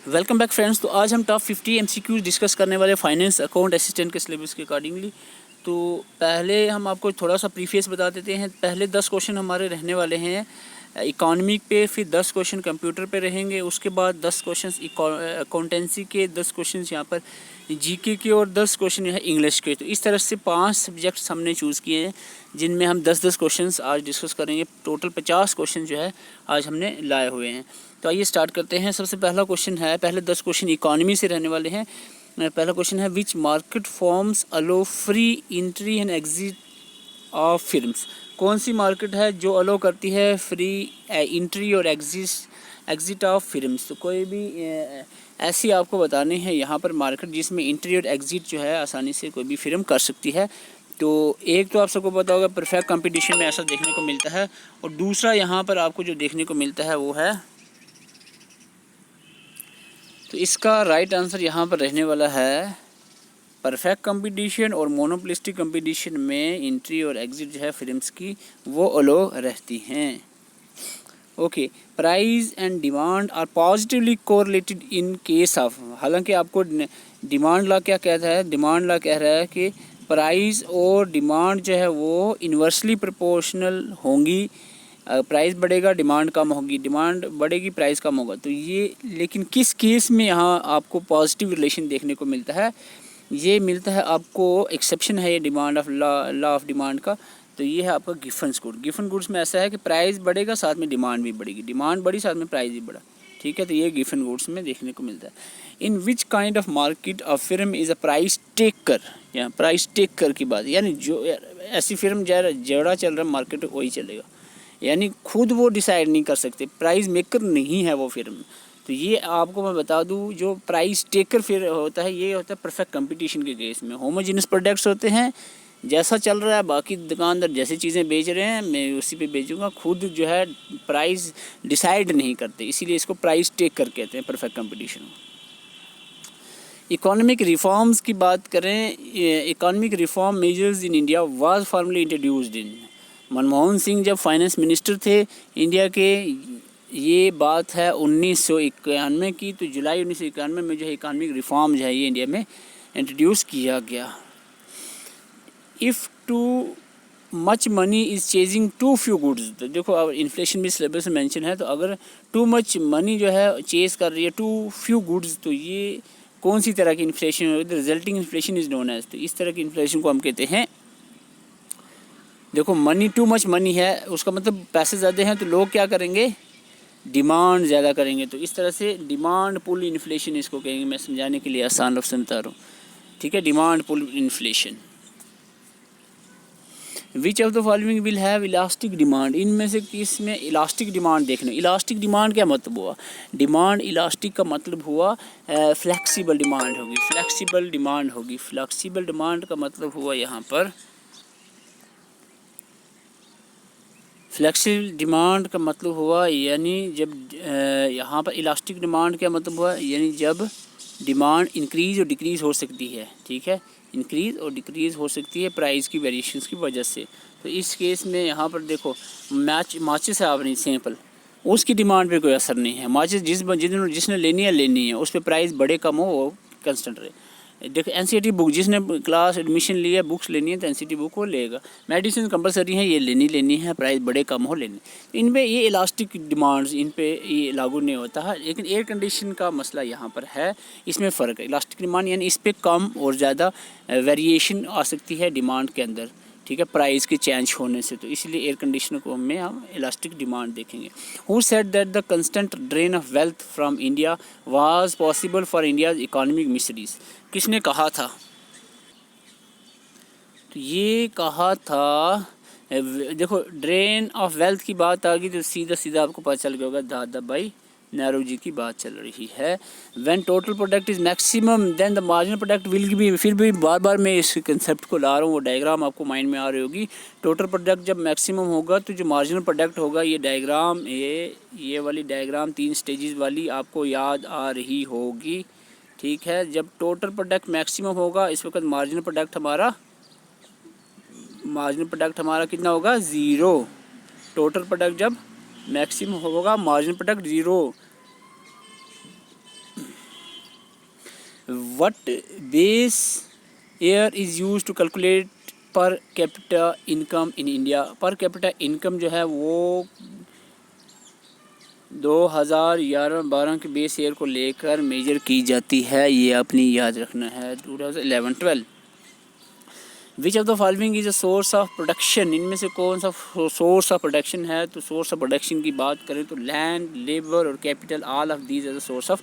Welcome back friends. तो आज हम टॉप 50 एमसीक्यूज डिस्कस करने वाले फाइनेंस अकाउंट असिस्टेंट के सिलेबस के अकॉर्डिंगली। तो पहले हम आपको थोड़ा सा प्रीफेस बता देते हैं। पहले 10 क्वेश्चन हमारे रहने वाले हैं इकोनॉमिक पे, फिर 10 क्वेश्चन कंप्यूटर पे रहेंगे, उसके बाद 10 क्वेश्चन अकाउंटेंसी के, 10 क्वेश्चन यहाँ पर जीके के और 10 क्वेश्चन यहाँ इंग्लिश के। तो इस तरह से 5 सब्जेक्ट्स हमने चूज़ किए हैं जिनमें हम 10-10 क्वेश्चंस आज डिस्कस करेंगे। टोटल 50 क्वेश्चन जो है आज हमने लाए हुए हैं। तो आइए स्टार्ट करते हैं। सबसे पहला क्वेश्चन है, पहले 10 क्वेश्चन इकोनॉमी से रहने वाले हैं। पहला क्वेश्चन है, which market forms allow free entry and exit of firms. कौन सी मार्केट है जो अलो करती है फ्री एंट्री और एग्जिट ऑफ फिल्म्स। तो कोई भी ऐसी आपको बतानी है यहाँ पर मार्केट जिसमें एंट्री और एग्जिट जो है आसानी से कोई भी फिल्म कर सकती है। तो एक तो आप सबको पता होगा परफेक्ट कंपटीशन में ऐसा देखने को मिलता है, और दूसरा यहाँ पर आपको जो देखने को मिलता है वो है, तो इसका राइट आंसर यहाँ पर रहने वाला है परफेक्ट कंपटीशन और मोनोपोलिस्टिक कंपटीशन में एंट्री और एग्जिट जो है फिल्म्स की वो अलो रहती हैं। Okay, price and demand are positively correlated in case of. हालांकि आपको डिमांड लॉ क्या कहता है, डिमांड लॉ कह रहा है कि प्राइस और डिमांड जो है वो इन्वर्सली प्रोपोर्शनल होंगी। प्राइस बढ़ेगा डिमांड कम होगी, डिमांड बढ़ेगी प्राइस कम होगा। तो ये लेकिन किस केस में यहाँ आपको पॉजिटिव रिलेशन देखने को मिलता है, ये मिलता है आपको, एक्सेप्शन है ये demand of law of demand का। तो ये है आपका गिफन गुड्स। गिफन गुड्स में ऐसा है कि प्राइस बढ़ेगा साथ में डिमांड भी बढ़ेगी, डिमांड बढ़ी साथ में प्राइस भी बढ़ा। ठीक है, तो ये गिफन गुड्स में देखने को मिलता है। In which kind of market a firm is a price taker. यहाँ प्राइस टेकर की बात, यानी जो ऐसी फिल्म जड़ा चल रहा है मार्केट वही चलेगा, यानी खुद वो डिसाइड नहीं कर सकते, प्राइस मेकर नहीं है वो फिल्म। तो ये आपको मैं बता दूं, जो प्राइस टेकर फिर होता है ये होता है परफेक्ट कंपटीशन के केस में। होमोजेनियस प्रोडक्ट्स होते हैं, जैसा चल रहा है बाकी दुकानदार जैसी चीज़ें बेच रहे हैं मैं उसी पे बेचूंगा, खुद जो है प्राइस डिसाइड नहीं करते, इसीलिए इसको प्राइस टेकर कहते हैं परफेक्ट कंपटीशन। इकोनॉमिक रिफॉर्म्स की बात करें, economic reform measures in India was formally introduced in. Manmohan Singh जब फाइनेंस मिनिस्टर थे इंडिया के, ये बात है 1991 की। तो जुलाई 1991 में जो है इकोनॉमिक रिफॉर्म जो है ये इंडिया में इंट्रोड्यूस किया गया। If too much money is chasing too few goods. तो देखो अब इन्फ्लेशन भी सिलेबस में मेंशन है, तो अगर टू मच मनी जो है चेज कर रही है टू फ्यू गुड्स, तो ये कौन सी तरह की इन्फ्लेशन है, resulting inflation is known as. तो इस तरह की इन्फ्लेशन को हम कहते हैं, देखो मनी टू मच मनी है उसका मतलब पैसे ज़्यादा हैं तो लोग क्या करेंगे, डिमांड ज़्यादा करेंगे। तो इस तरह से डिमांड पुल इन्फ्लेशन इसको कहेंगे। मैं समझाने के लिए आसान लफ्ज़ बता रहा हूँ, ठीक है, demand pull inflation. Which of the following will have elastic demand. इनमें से किसमें इलास्टिक डिमांड देखना। इलास्टिक डिमांड क्या मतलब हुआ, डिमांड इलास्टिक का मतलब हुआ फ्लेक्सिबल डिमांड होगी, फ्लेक्सिबल डिमांड होगी। फ्लेक्सिबल डिमांड का मतलब हुआ यहाँ पर, फ्लेक्सिबल डिमांड का मतलब हुआ यानी जब यहाँ पर इलास्टिक डिमांड क्या मतलब हुआ, यानी जब डिमांड इंक्रीज़ और डिक्रीज़ हो सकती है। ठीक है, इंक्रीज़ और डिक्रीज़ हो सकती है प्राइस की वेरिएशंस की वजह से। तो इस केस में यहाँ पर देखो माचिस है आपने सैंपल, उसकी डिमांड पे कोई असर नहीं है। माचिस जिसने लेनी है उस पर प्राइस बढ़े कम हो वो कंस्टेंट रहे। देखो एनसीईआरटी बुक, जिसने क्लास एडमिशन लिया बुक्स लेनी है तो एनसीईआरटी बुक वो लेगा। मेडिसिन कंपलसरी है, ये लेनी है, प्राइस बड़े कम हो लेनी। इन पे ये इलास्टिक डिमांड्स इन पे ये लागू नहीं होता है, लेकिन एयर कंडीशन का मसला यहाँ पर है, इसमें फ़र्क है। इलास्टिक डिमांड यानी इस पर कम और ज़्यादा वेरिएशन आ सकती है डिमांड के अंदर, ठीक है, प्राइस के चेंज होने से। तो इसलिए एयर कंडीशनर को में हम इलास्टिक डिमांड देखेंगे। Who said that the constant drain of wealth from India was possible for India's economic miseries. किसने कहा था, तो ये कहा था, देखो ड्रेन ऑफ वेल्थ की बात आ गई तो सीधा आपको पता चल गया होगा दादा भाई नेहरू जी की बात चल रही है। When total product is maximum then the marginal product will be. फिर भी बार मैं इस कंसेप्ट को ला रहा हूँ, वो डायग्राम आपको माइंड में आ रही होगी। टोटल प्रोडक्ट जब मैक्सिमम होगा तो जो मार्जिनल प्रोडक्ट होगा, ये डायग्राम ये वाली डायग्राम 3 स्टेजेस वाली आपको याद आ रही होगी। ठीक है, जब टोटल प्रोडक्ट मैक्सिमम होगा इस वक्त मार्जिनल प्रोडक्ट हमारा कितना होगा, 0। टोटल प्रोडक्ट जब मैक्सिमम होगा marginal product 0। What base year is use to calculate per capita income in India. Per capita income जो है वो 2011-12 के बेस ईयर को लेकर मेजर की जाती है, ये अपनी याद रखना है। 2011-12 विच of the following is a source of production, इनमें से कौन सा सोर्स ऑफ प्रोडक्शन है। तो सोर्स ऑफ प्रोडक्शन की बात करें तो लैंड, लेबर और capital, all of these are the source of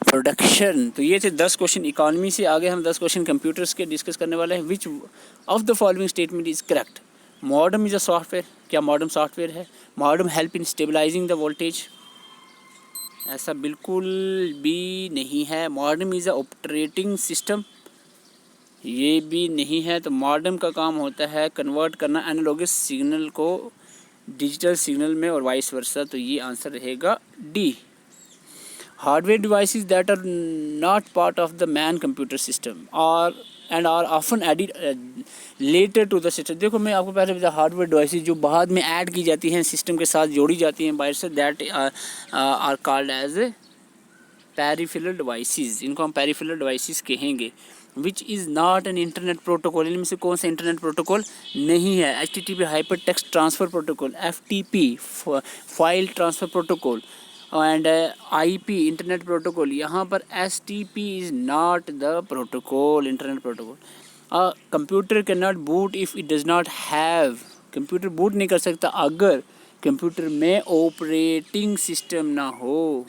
production. तो ये थे 10 क्वेश्चन इकॉनमी से। आगे हम 10 क्वेश्चन कंप्यूटर्स के डिस्कस करने वाले हैं। Which of the following statement is correct. Modem is a software, क्या मॉडम सॉफ्टवेयर है। Modem help in stabilising the voltage, ऐसा बिल्कुल भी नहीं है। Modem is a operating system, ये भी नहीं है। तो मॉडम का काम होता है कन्वर्ट करना एनालॉग सिग्नल को डिजिटल सिग्नल में और वाइस वर्सा। तो ये आंसर रहेगा D. Hardware devices that are not part of the main computer system और and are often added later to the system. देखो मैं आपको पहले बताया, हार्डवेयर डिवाइसेस जो बाद में ऐड की जाती हैं, सिस्टम के साथ जोड़ी जाती हैं बाहर से, that are called as peripheral devices, इनको हम पेरिफेरल डिवाइसेस कहेंगे। Which is not an internet protocol, इनमें से कौन सा इंटरनेट प्रोटोकॉल नहीं है। HTTP hyper text transfer protocol, FTP file transfer protocol and IP internet protocol. यहाँ पर STP is not the protocol, internet protocol. Computer can not boot if it does not have, computer boot नहीं कर सकता अगर computer में operating system ना हो।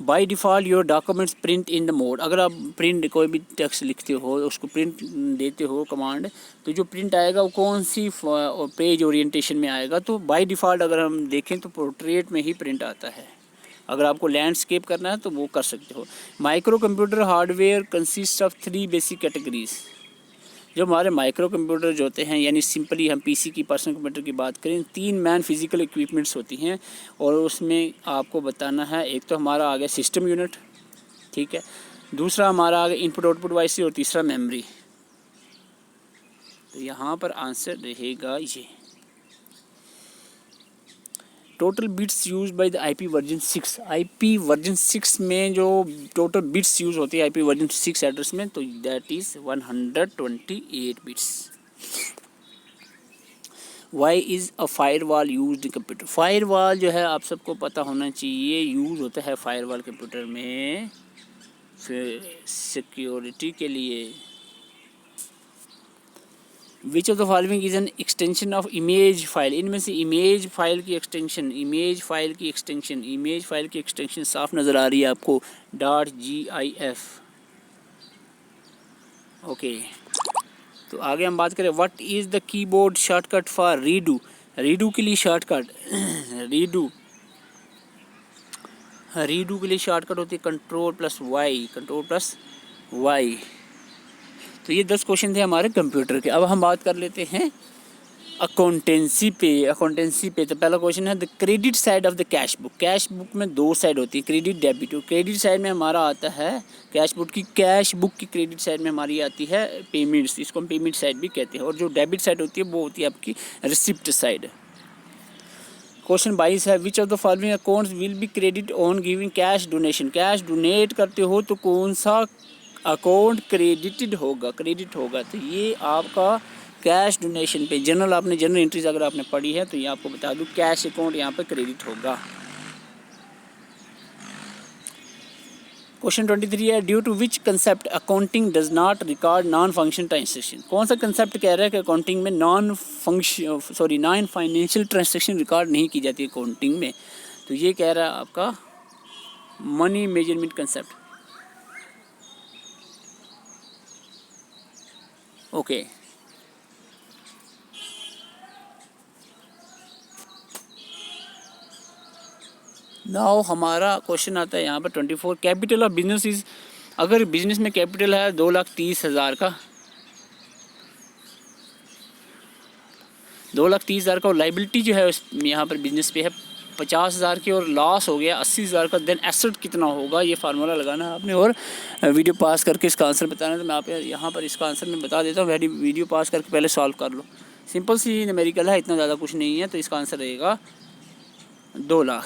By default your documents print in the mode, अगर आप प्रिंट कोई भी टेक्स्ट लिखते हो उसको प्रिंट देते हो कमांड, तो जो प्रिंट आएगा वो कौन सी पेज ओरिएंटेशन में आएगा। तो बाई डिफ़ॉल्ट अगर हम देखें तो पोर्ट्रेट में ही प्रिंट आता है। अगर आपको लैंडस्केप करना है तो वो कर सकते हो। Micro computer hardware consist of 3 basic categories. जो हमारे माइक्रो कंप्यूटर जो होते हैं, यानी सिंपली हम PC की पर्सनल कंप्यूटर की बात करें, 3 मैन फिजिकल इक्विपमेंट्स होती हैं और उसमें आपको बताना है। एक तो हमारा आ गया सिस्टम यूनिट, ठीक है, दूसरा हमारा आ गया इनपुट आउटपुट डिवाइस और तीसरा मेमोरी। तो यहाँ पर आंसर रहेगा ये। Total bits use by the IP version 6, IP version 6 में जो टोटल बिट्स यूज़ होती है IP वर्जन 6 एड्रेस में, तो that is 128 bits. Why is a firewall used in computer. Firewall जो है आप सबको पता होना चाहिए, यूज़ होता है फायरवॉल कंप्यूटर में सिक्योरिटी के लिए। विच of the following is an extension of image file, इनमें से इमेज फाइल की एक्सटेंशन, इमेज फाइल की एक्सटेंशन, इमेज फाइल की एक्सटेंशन साफ नज़र आ रही है आपको, .gif। ओके, तो आगे हम बात करें what is the keyboard shortcut for redo. Redo के लिए शॉर्टकट रीडू के लिए शॉर्टकट होती है Ctrl+Y, Ctrl+Y। तो ये 10 क्वेश्चन थे हमारे कंप्यूटर के। अब हम बात कर लेते हैं अकाउंटेंसी पे। तो पहला क्वेश्चन है the credit side of the cash book. Cash book में 2 साइड होती है, क्रेडिट डेबिट। और क्रेडिट साइड में हमारा आता है कैश बुक की क्रेडिट साइड में हमारी आती है पेमेंट्स, इसको हम पेमेंट साइड भी कहते हैं। और जो डेबिट साइड होती है वो होती है आपकी रिसिप्ट साइड। क्वेश्चन 22 है विच of the following accounts will be credit on giving cash donation. Cash donate करते हो तो कौन सा अकाउंट क्रेडिट होगा। तो ये आपका कैश डोनेशन पे जनरल, आपने जनरल एंट्रीज अगर आपने पढ़ी है तो ये आपको बता दूं कैश अकाउंट यहाँ पे क्रेडिट होगा। क्वेश्चन 23 है due to which concept accounting does not record non function transaction. कौन सा कंसेप्ट कह रहा है कि अकाउंटिंग में नॉन फाइनेंशियल ट्रांजेक्शन रिकॉर्ड नहीं की जाती अकाउंटिंग में। तो ये कह रहा है आपका money measurement concept. Okay, now हमारा क्वेश्चन आता है यहाँ पर 24 कैपिटल ऑफ बिजनेस इज। अगर बिजनेस में कैपिटल है 2,30,000 का, 2,30,000 का, और लाइबिलिटी जो है उस यहाँ पर बिजनेस पे है 50,000 की, और लॉस हो गया 80,000 का, देन एसेट कितना होगा ये फार्मूला लगाना है आपने। और वीडियो पास करके इसका आंसर बताना है। तो मैं आप यहाँ पर इसका आंसर मैं बता देता हूँ, वीडियो पास करके पहले सॉल्व कर लो। सिंपल सी न्यूमेरिकल है, इतना ज़्यादा कुछ नहीं है। तो इसका आंसर रहेगा 2 lakh.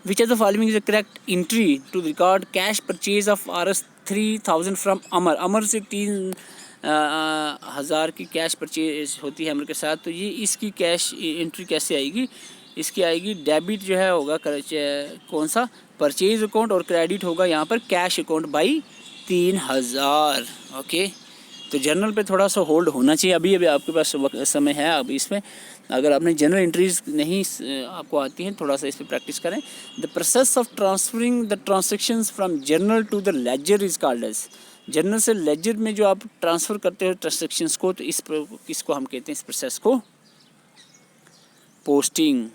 Which of the following is the correct entry to record cash purchase of Rs 3000 from Amar. Amar से 3000 की कैश परचेज होती है अमर के साथ। तो ये इसकी कैश एंट्री कैसे आएगी? इसकी आएगी डेबिट जो है होगा कौन सा, परचेज अकाउंट, और क्रेडिट होगा यहाँ पर कैश अकाउंट बाई 3000। ओके, तो जर्नल पे थोड़ा सा होल्ड होना चाहिए। अभी आपके पास समय है। अब इसमें अगर आपने जनरल एंट्रीज नहीं आपको आती हैं, थोड़ा सा इस पर प्रैक्टिस करें। The process of transferring the transactions from journal to the ledger is called as. Journal से लेजर में जो आप ट्रांसफ़र करते हो ट्रांजेक्शन्स को, तो इसको हम कहते हैं, इस प्रोसेस को पोस्टिंग।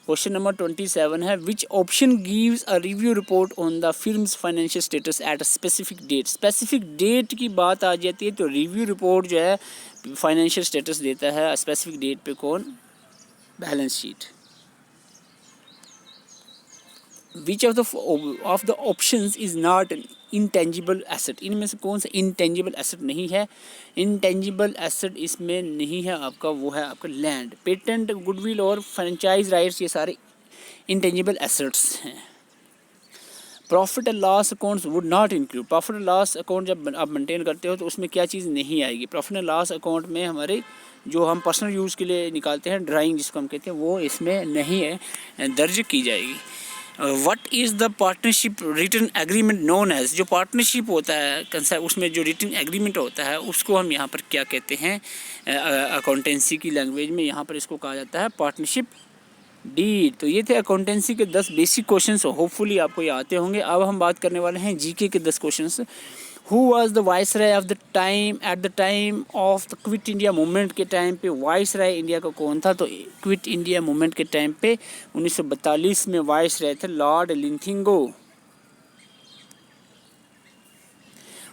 क्वेश्चन नंबर 27 है which option gives a review report on the films financial status at a specific date. Specific date की बात आ जाती है तो रिव्यू रिपोर्ट जो है फाइनेंशियल स्टेटस देता है स्पेसिफिक डेट पे कौन? Balance sheet. Which of the options is not intangible asset. इनमें से कौन सा इंटेंजिबल एसेट नहीं है? इंटेंजिबल एसेट इसमें नहीं है आपका, वो है आपका लैंड, पेटेंट, गुडविल और फ्रेंचाइज राइट्स, ये सारे इंटेंजिबल एसेट्स हैं। Profit and loss accounts would not include. Profit and loss account जब आप मेंटेन करते हो तो उसमें क्या चीज़ नहीं आएगी? प्रॉफिट एंड लॉस अकाउंट में हमारे जो हम पर्सनल यूज़ के लिए निकालते हैं, ड्राइंग जिसको हम कहते हैं, वो इसमें नहीं है, दर्ज की जाएगी। What is the partnership written agreement known as. जो पार्टनरशिप होता है कंसेप्ट, उसमें जो रिटन एग्रीमेंट होता है उसको हम यहाँ पर क्या कहते हैं? अकाउंटेंसी की लैंग्वेज में यहाँ पर इसको कहा जाता है पार्टनरशिप डीड। तो ये थे अकाउंटेंसी के 10 बेसिक क्वेश्चंस, होपफुली आपको ये आते होंगे। अब हम बात करने वाले हैं जीके के 10 questions. Who was the viceroy of the time at the time of the Quit India Movement के टाइम पे वाइसराय इंडिया का कौन था? तो क्विट इंडिया मूवमेंट के टाइम पे 1942 में वाइसराय थे Lord Linlithgow.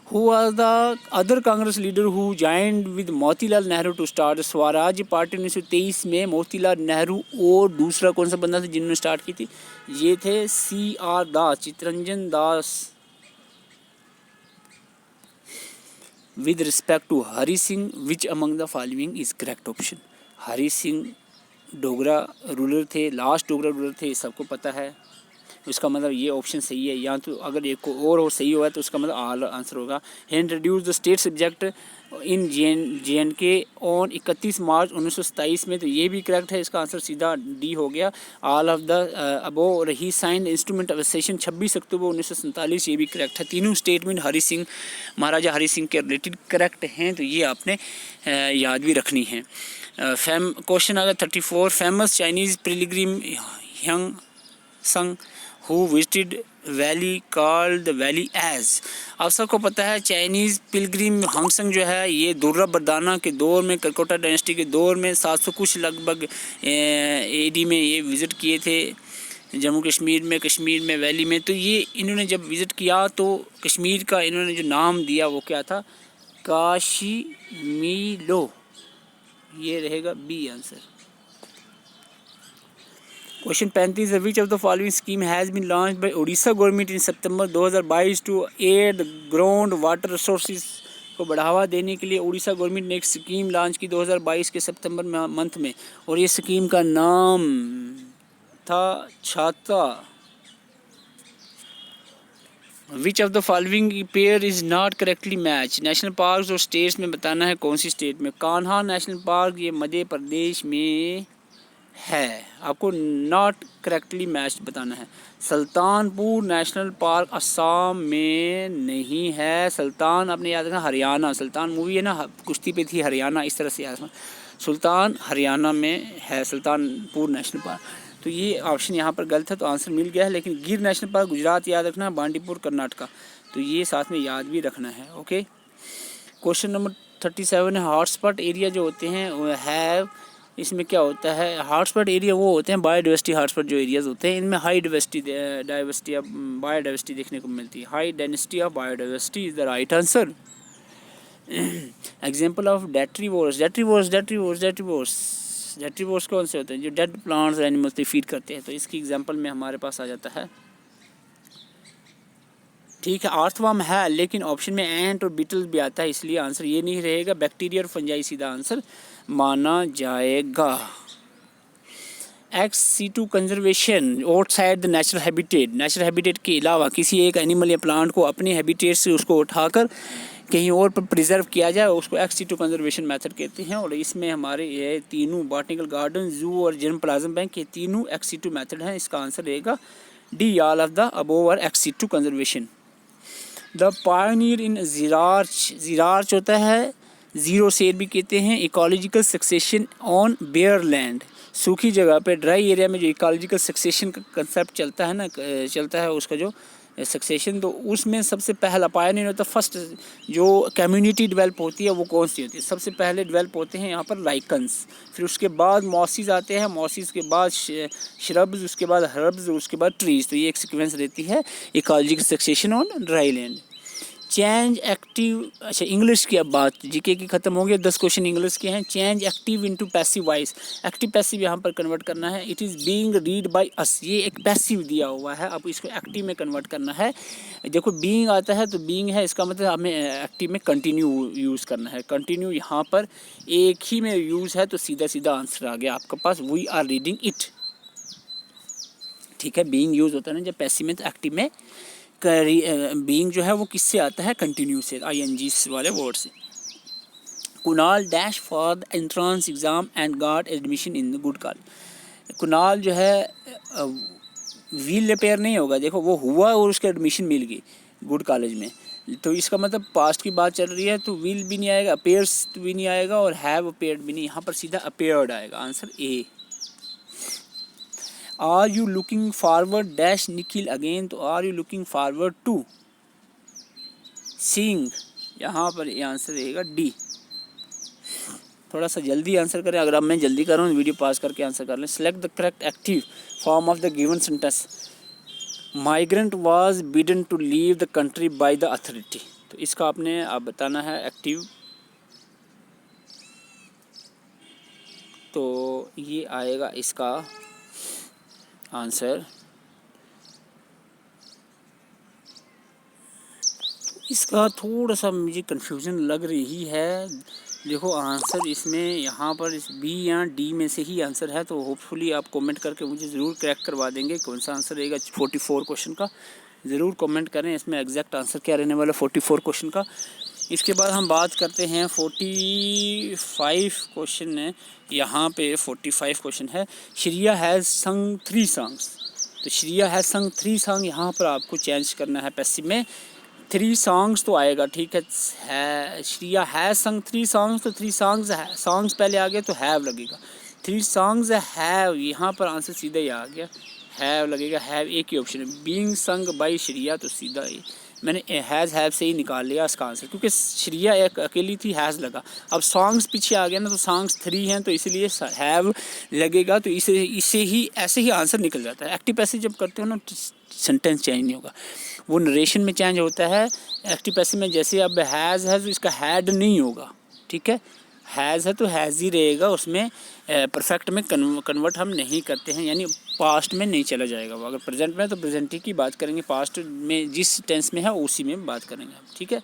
Who was the other Congress leader who joined with Motilal Nehru to start Swaraj party? 1923 में मोतीलाल नेहरू और दूसरा कौन सा बंदा था जिन्होंने स्टार्ट की थी? ये थे CR Das, Chittaranjan Das. With respect to Hari Singh which among the following is correct option? Hari Singh Dogra ruler थे, लास्ट डोगरा रूलर थे, सबको पता है। उसका मतलब ये ऑप्शन सही है, या तो अगर एक और हो सही हुआ तो उसका मतलब आल आंसर होगा। He introduced the state subject in JNK on 31 March 1927 में, तो ये भी करेक्ट है, इसका आंसर सीधा डी हो गया। ऑल ऑफ द अबो और ही साइन इंस्ट्रूमेंट ऑफ सेशन 26 अक्टूबर 1947, ये भी करेक्ट है। तीनों स्टेटमेंट हरि सिंह, महाराजा हरि सिंह के रिलेटेड करेक्ट हैं, तो ये आपने याद भी रखनी है। क्वेश्चन अगर 34 famous Chinese Pilgrim Hyang Tsang who visited valley called the valley as. आप सबको पता है चाइनीज़ पिलग्रिम हांगसंग जो है ये दुर्रा बरदाना के दौर में, कलकत्ता डायनेस्टी के दौर में 700 कुछ लगभग AD में ये विज़िट किए थे जम्मू कश्मीर में वैली में। तो ये इन्होंने जब विज़िट किया तो कश्मीर का इन्होंने जो नाम दिया वो क्या था? काशीमीलो। ये रहेगा B answer. Question 35 which of the following scheme has been launch by Odisha government in September 2022 to add ground water resources को बढ़ावा देने के लिए उड़ीसा गवर्नमेंट ने एक स्कीम लॉन्च की 2022 के सितंबर मंथ में, और ये स्कीम का नाम था छाता। विच of the following pair is not correctly match. National park और स्टेट्स में बताना है कौन सी स्टेट में। कान्हा नेशनल पार्क ये मध्य प्रदेश में है, आपको नॉट करेक्टली मैच बताना है। सुल्तानपुर नेशनल पार्क असम में नहीं है। सुल्तान आपने याद रखना हरियाणा, सुल्तान मूवी है ना, कुश्ती पे थी, हरियाणा इस तरह से याद रखना। सुल्तान हरियाणा में है सुल्तानपुर नेशनल पार्क। तो ये ऑप्शन यहाँ पर गलत है, तो आंसर मिल गया है। लेकिन गिर नेशनल पार्क गुजरात याद रखना, बांडीपुर कर्नाटका, तो ये साथ में याद भी रखना है। ओके, क्वेश्चन नंबर 37 है हॉटस्पॉट एरिया जो होते हैं वो है, इसमें क्या होता है? हॉटस्पॉट एरिया वो होते हैं बायोडाइवर्सिटी हॉटस्पॉट जो एरियाज़ होते हैं, इनमें हाई डाइवर्सिटी ऑफ बायोडाइवर्सिटी देखने को मिलती है। High density of biodiversity is the right answer. Example of detritivores कौन से होते हैं? जो डेड प्लांट्स एनिमल्स पे फीड करते हैं, तो इसकी एग्जांपल में हमारे पास आ जाता है। ठीक है, अर्थवर्म है, लेकिन ऑप्शन में एंट और बीटल्स भी आता है, इसलिए आंसर ये नहीं रहेगा। बैक्टीरिया और फंजाई सीधा आंसर माना जाएगा। XC2 conservation outside the natural habitat के अलावा किसी एक एनिमल या प्लांट को अपने हैबिटेट से उसको उठाकर कहीं और पर प्रिजर्व किया जाए, उसको XC2 कंजर्वेशन मेथड कहते हैं। और इसमें हमारे ये तीनों बॉटनिकल गार्डन, जू और जर्म प्लाज्म बैंक के तीनों XC2 मेथड हैं। इसका आंसर रहेगा D, all of the above are XC2 conservation. The pioneer in xerarch होता है, ज़ीरो सेल भी कहते हैं। Ecological succession on bare land, सूखी जगह पे ड्राई एरिया में जो इकोलॉजिकल सक्सेशन का कंसेप्ट चलता है ना, चलता है उसका जो सक्सेशन, तो उसमें सबसे पहला पायनियर होता है। फर्स्ट जो कम्युनिटी डेवलप होती है वो कौन सी होती है? सबसे पहले डेवलप होते हैं यहाँ पर लाइकन्स, फिर उसके बाद मॉसिस आते हैं, मॉसिस के बाद श्रब्स, उसके बाद हर्ब्स, उसके बाद ट्रीज। तो ये एक सीक्वेंस रहती है ecological succession on dry land. Change active, अच्छा इंग्लिश की अब बात, जीके की ख़त्म हो गया। 10 क्वेश्चन इंग्लिश के हैं। Change active into passive voice, active passive यहाँ पर कन्वर्ट करना है। It is being read by us, ये एक पैसिव दिया हुआ है, अब इसको एक्टिव में कन्वर्ट करना है। देखो बीइंग आता है तो बीइंग है, इसका मतलब हमें एक्टिव में कंटिन्यू यूज़ करना है। कंटिन्यू यहाँ पर एक ही में यूज़ है, तो सीधा सीधा आंसर आ गया आपके पास, वी आर रीडिंग इट। ठीक है, बीइंग यूज़ होता है ना जब पैसिव में, तो एक्टिव में बीइंग जो है वो किससे आता है? कंटिन्यू से, ING वाले वर्ड से। Kunal dash for the entrance exam and got admission in the good college. Kunal जो है व्हील रिपेयर नहीं होगा, देखो वो हुआ और उसके एडमिशन मिल गई गुड कॉलेज में, तो इसका मतलब पास्ट की बात चल रही है, तो विल भी नहीं आएगा, अपेयर्स भी नहीं आएगा और हैव अपेयर्ड भी नहीं, यहाँ पर सीधा अपेयर्ड आएगा। Answer A. Are you looking forward dash Nikhil again, तो are you looking forward to seeing, यहाँ पर ये आंसर रहेगा डी। थोड़ा सा जल्दी आंसर करें, अगर अब मैं जल्दी कर रहा हूँ वीडियो पास करके आंसर कर लें। Select the correct active form of the given sentence. Migrant was bidden to leave the country by the authority, तो इसका आपने आप बताना है एक्टिव, तो ये आएगा इसका आंसर। इसका थोड़ा सा मुझे कन्फ्यूज़न लग रही है, देखो आंसर इसमें यहाँ पर इस बी या डी में से ही आंसर है, तो होपफुली आप कमेंट करके मुझे ज़रूर क्रैक करवा देंगे कौन सा आंसर रहेगा 44 क्वेश्चन का। ज़रूर कमेंट करें इसमें एग्जैक्ट आंसर क्या रहने वाला 44 क्वेश्चन का। इसके बाद हम बात करते हैं 45 क्वेश्चन है, यहाँ पे 45 क्वेश्चन है। श्रिया हैज़ संग 3 सॉन्ग्स, तो श्रिया हैज़ संग 3 सॉन्ग, यहाँ पर आपको चेंज करना है पैसिव में। 3 सॉन्ग्स तो आएगा, ठीक है, श्रिया हैज़ संग 3 सॉन्ग्स, तो 3 सॉन्ग्स पहले आ गए तो हैव लगेगा। 3 सॉन्ग्स हैव, यहाँ पर आंसर सीधा ही आ गया, हैव लगेगा, हैव एक ही ऑप्शन है। बीइंग संग बाय श्रिया, तो सीधा ही मैंने हैज़ हैव से ही निकाल लिया इसका आंसर, क्योंकि श्रिया एक अकेली थी, हैज़ लगा। अब सॉन्ग्स पीछे आ गया ना, तो सॉन्ग्स 3 हैं, तो इसलिए हैव लगेगा, तो इसे ही ऐसे ही आंसर निकल जाता है। एक्टिव पैसिव जब करते हो ना सेंटेंस चेंज नहीं होगा, वो नरेशन में चेंज होता है। एक्टिव पैसिव में जैसे अब हैज़ है तो इसका हैड नहीं होगा, ठीक है, हैज़ है तो हैज़ ही रहेगा, उसमें परफेक्ट में कन्वर्ट हम नहीं करते हैं, यानी पास्ट में नहीं चला जाएगा। अगर प्रेजेंट में तो प्रेजेंट ही की बात करेंगे, पास्ट में जिस टेंस में है उसी में बात करेंगे हम, ठीक है।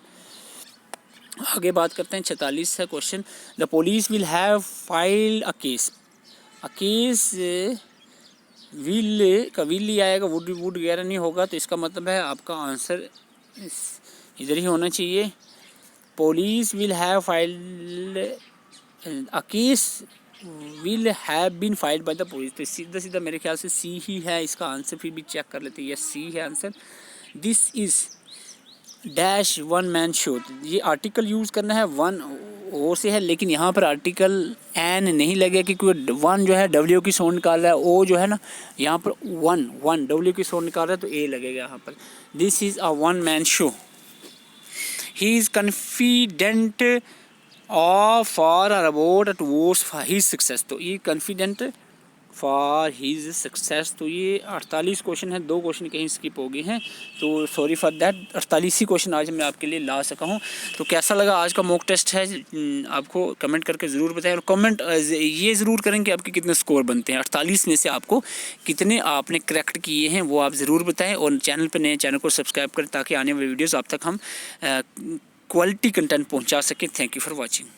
आगे बात करते हैं 46 है question. The police will have filed a case, a case will का विल ही आएगा, वुड वगैरह नहीं होगा, तो इसका मतलब है आपका आंसर इधर ही होना चाहिए। Police will have filed a case will have been filed by the police, तो सीधा सीधा मेरे ख्याल से सी ही है इसका आंसर, फिर भी चेक कर लेते हैं, यस सी है answer. This is dash one man show, ये आर्टिकल यूज़ करना है, वन ओ से है, लेकिन यहाँ पर आर्टिकल एन नहीं लगेगा, क्योंकि वन जो है डब्ल्यू की साउंड निकाल रहा है, ओ जो है ना यहाँ पर वन डब्ल्यू की साउंड निकाल रहा है, तो ए लगेगा यहाँ पर। This is a one man show. He is confident or for or about towards for his success, तो ये कॉन्फिडेंट फॉर हीज सक्सेस, तो ये 48 क्वेश्चन है, 2 क्वेश्चन कहीं स्किप हो गए हैं, तो sorry for that. 48 he question आज मैं आपके लिए ला सका हूँ। तो कैसा लगा आज का मॉक टेस्ट है, आपको कमेंट करके ज़रूर बताएं, और कमेंट ये ज़रूर करें कि आपके कितने स्कोर बनते हैं, 48 में से आपको कितने आपने करेक्ट किए हैं वो आप ज़रूर बताएँ, और चैनल पर नए चैनल को सब्सक्राइब करें ताकि आने वाली वीडियोज़ आप तक हम क्वालिटी कंटेंट पहुंचा सकें। Thank you for watching.